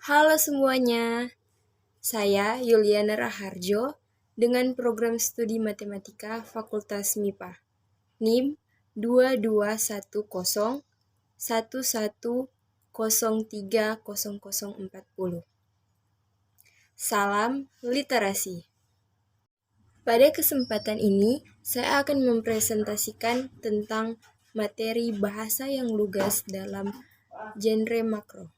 Halo semuanya, saya Yuliana Raharjo dengan program studi Matematika Fakultas MIPA, NIM 221011030040. Salam literasi. Pada kesempatan ini, saya akan mempresentasikan tentang materi bahasa yang lugas dalam genre makro.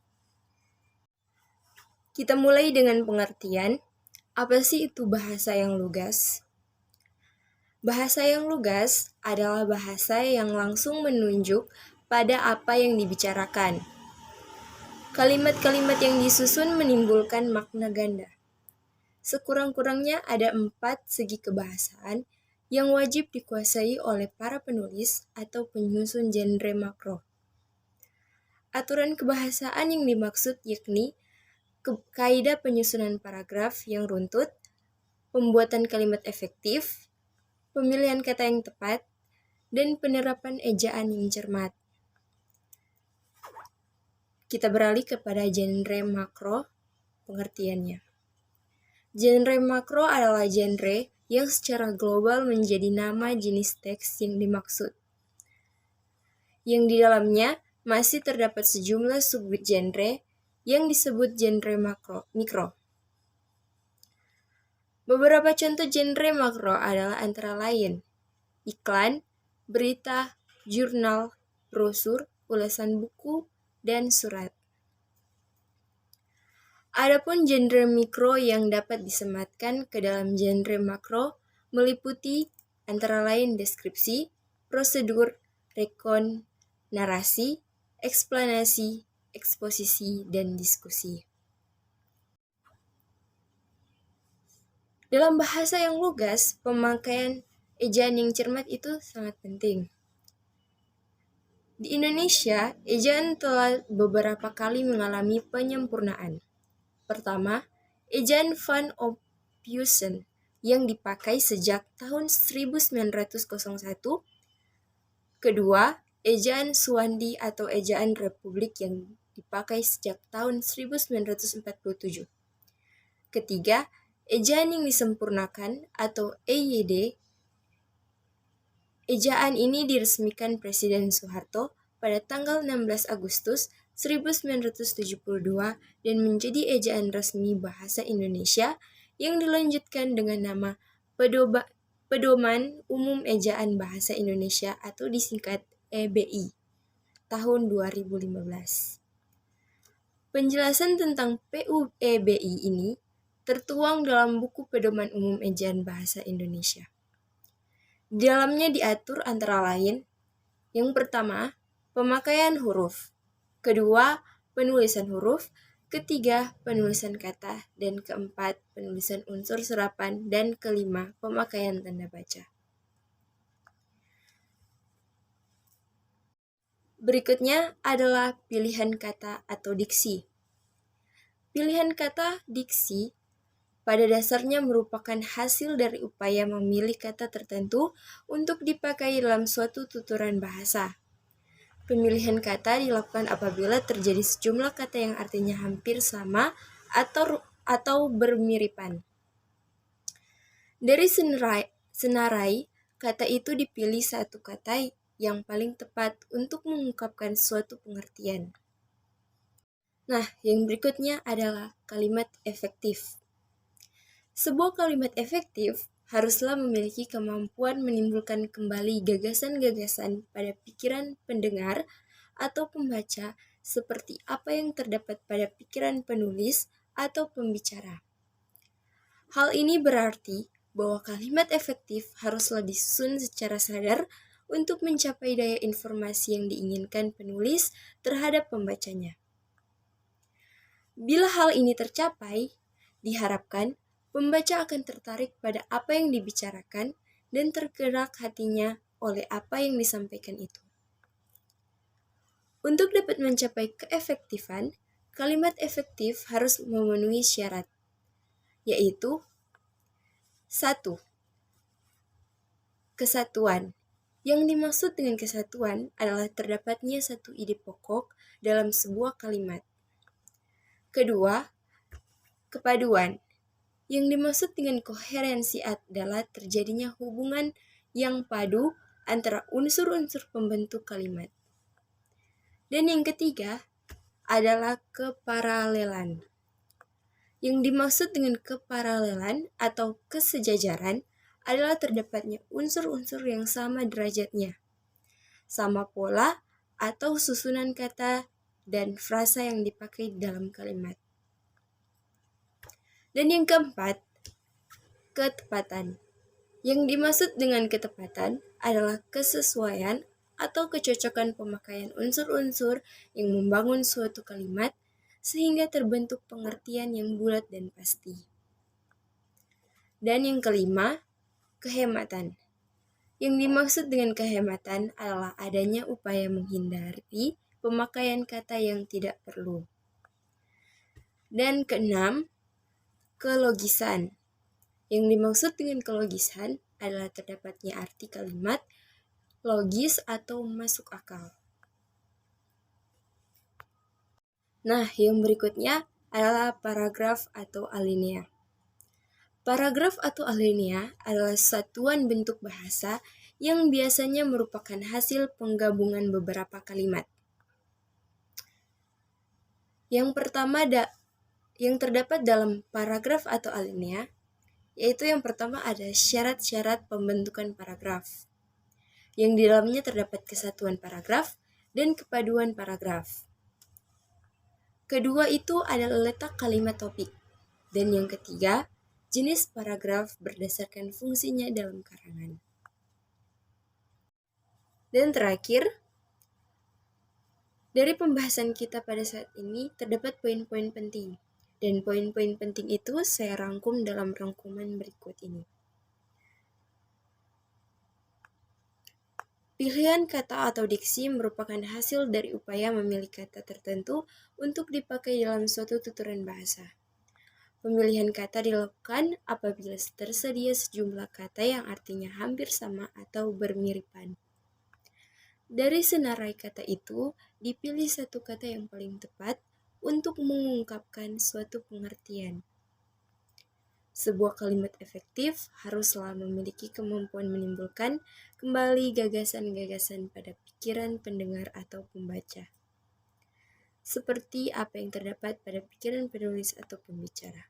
Kita mulai dengan pengertian, apa sih itu bahasa yang lugas? Bahasa yang lugas adalah bahasa yang langsung menunjuk pada apa yang dibicarakan. Kalimat-kalimat yang disusun menimbulkan makna ganda. Sekurang-kurangnya ada 4 segi kebahasaan yang wajib dikuasai oleh para penulis atau penyusun genre makro. Aturan kebahasaan yang dimaksud yakni kaidah penyusunan paragraf yang runtut, pembuatan kalimat efektif, pemilihan kata yang tepat, dan penerapan ejaan yang cermat. Kita beralih kepada genre makro, pengertiannya. Genre makro adalah genre yang secara global menjadi nama jenis teks yang dimaksud, yang di dalamnya masih terdapat sejumlah subgenre yang disebut genre mikro. Beberapa contoh genre makro adalah antara lain iklan, berita, jurnal, brosur, ulasan buku, dan surat. Adapun genre mikro yang dapat disematkan ke dalam genre makro meliputi antara lain deskripsi, prosedur, rekon, narasi, eksplanasi, eksposisi, dan diskusi. Dalam bahasa yang lugas, pemakaian ejaan yang cermat itu sangat penting. Di Indonesia, ejaan telah beberapa kali mengalami penyempurnaan. Pertama, ejaan Van Ophuijsen yang dipakai sejak tahun 1901. Kedua, ejaan Suwandi atau ejaan Republik yang dipakai sejak tahun 1947. Ketiga, ejaan yang disempurnakan atau EYD. Ejaan ini diresmikan Presiden Soeharto pada tanggal 16 Agustus 1972 dan menjadi ejaan resmi bahasa Indonesia yang dilanjutkan dengan nama Pedoman Umum Ejaan Bahasa Indonesia atau disingkat EBI tahun 2015. Penjelasan tentang PUEBI ini tertuang dalam buku Pedoman Umum Ejaan Bahasa Indonesia. Di dalamnya diatur antara lain, yang pertama, pemakaian huruf, kedua, penulisan huruf, ketiga, penulisan kata, dan keempat, penulisan unsur serapan, dan kelima, pemakaian tanda baca. Berikutnya adalah pilihan kata atau diksi. Pilihan kata diksi pada dasarnya merupakan hasil dari upaya memilih kata tertentu untuk dipakai dalam suatu tuturan bahasa. Pemilihan kata dilakukan apabila terjadi sejumlah kata yang artinya hampir sama atau bermiripan. Dari senarai kata itu dipilih satu kata yang paling tepat untuk mengungkapkan suatu pengertian. Nah, yang berikutnya adalah kalimat efektif. Sebuah kalimat efektif haruslah memiliki kemampuan menimbulkan kembali gagasan-gagasan pada pikiran pendengar atau pembaca seperti apa yang terdapat pada pikiran penulis atau pembicara. Hal ini berarti bahwa kalimat efektif haruslah disusun secara sadar untuk mencapai daya informasi yang diinginkan penulis terhadap pembacanya. Bila hal ini tercapai, diharapkan pembaca akan tertarik pada apa yang dibicarakan dan tergerak hatinya oleh apa yang disampaikan itu. Untuk dapat mencapai keefektifan, kalimat efektif harus memenuhi syarat, yaitu 1. Kesatuan. Yang dimaksud dengan kesatuan adalah terdapatnya satu ide pokok dalam sebuah kalimat. Kedua, kepaduan. Yang dimaksud dengan koherensi adalah terjadinya hubungan yang padu antara unsur-unsur pembentuk kalimat. Dan yang ketiga adalah keparalelan. Yang dimaksud dengan keparalelan atau kesejajaran adalah terdapatnya unsur-unsur yang sama derajatnya, sama pola atau susunan kata dan frasa yang dipakai dalam kalimat. Dan yang keempat, ketepatan. Yang dimaksud dengan ketepatan adalah kesesuaian atau kecocokan pemakaian unsur-unsur yang membangun suatu kalimat sehingga terbentuk pengertian yang bulat dan pasti. Dan yang kelima, kehematan. Yang dimaksud dengan kehematan adalah adanya upaya menghindari pemakaian kata yang tidak perlu. Dan keenam, kelogisan. Yang dimaksud dengan kelogisan adalah terdapatnya arti kalimat logis atau masuk akal. Nah, yang berikutnya adalah paragraf atau alinea. Paragraf atau alinea adalah satuan bentuk bahasa yang biasanya merupakan hasil penggabungan beberapa kalimat. Yang pertama yang terdapat dalam paragraf atau alinea, yaitu yang pertama ada syarat-syarat pembentukan paragraf, yang di dalamnya terdapat kesatuan paragraf dan kepaduan paragraf. Kedua itu adalah letak kalimat topik. Dan yang ketiga, jenis paragraf berdasarkan fungsinya dalam karangan. Dan terakhir, dari pembahasan kita pada saat ini terdapat poin-poin penting. Dan poin-poin penting itu saya rangkum dalam rangkuman berikut ini. Pilihan kata atau diksi merupakan hasil dari upaya memilih kata tertentu untuk dipakai dalam suatu tuturan bahasa. Pemilihan kata dilakukan apabila tersedia sejumlah kata yang artinya hampir sama atau bermiripan. Dari senarai kata itu, dipilih satu kata yang paling tepat untuk mengungkapkan suatu pengertian. Sebuah kalimat efektif haruslah memiliki kemampuan menimbulkan kembali gagasan-gagasan pada pikiran pendengar atau pembaca, seperti apa yang terdapat pada pikiran penulis atau pembicara.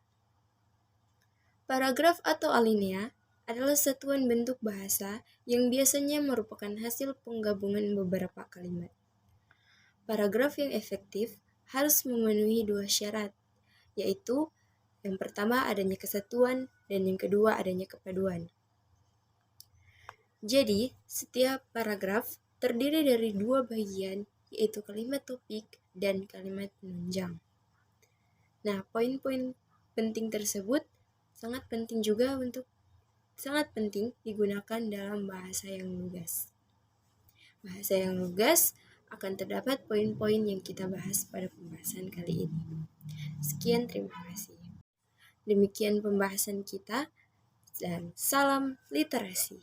Paragraf atau alinea adalah satuan bentuk bahasa yang biasanya merupakan hasil penggabungan beberapa kalimat. Paragraf yang efektif harus memenuhi dua syarat, yaitu yang pertama adanya kesatuan dan yang kedua adanya kepaduan. Jadi, setiap paragraf terdiri dari dua bagian, yaitu kalimat topik dan kalimat penunjang. Nah, poin-poin penting tersebut sangat penting digunakan dalam bahasa yang lugas. Bahasa yang lugas akan terdapat poin-poin yang kita bahas pada pembahasan kali ini. Sekian, terima kasih. Demikian pembahasan kita dan salam literasi.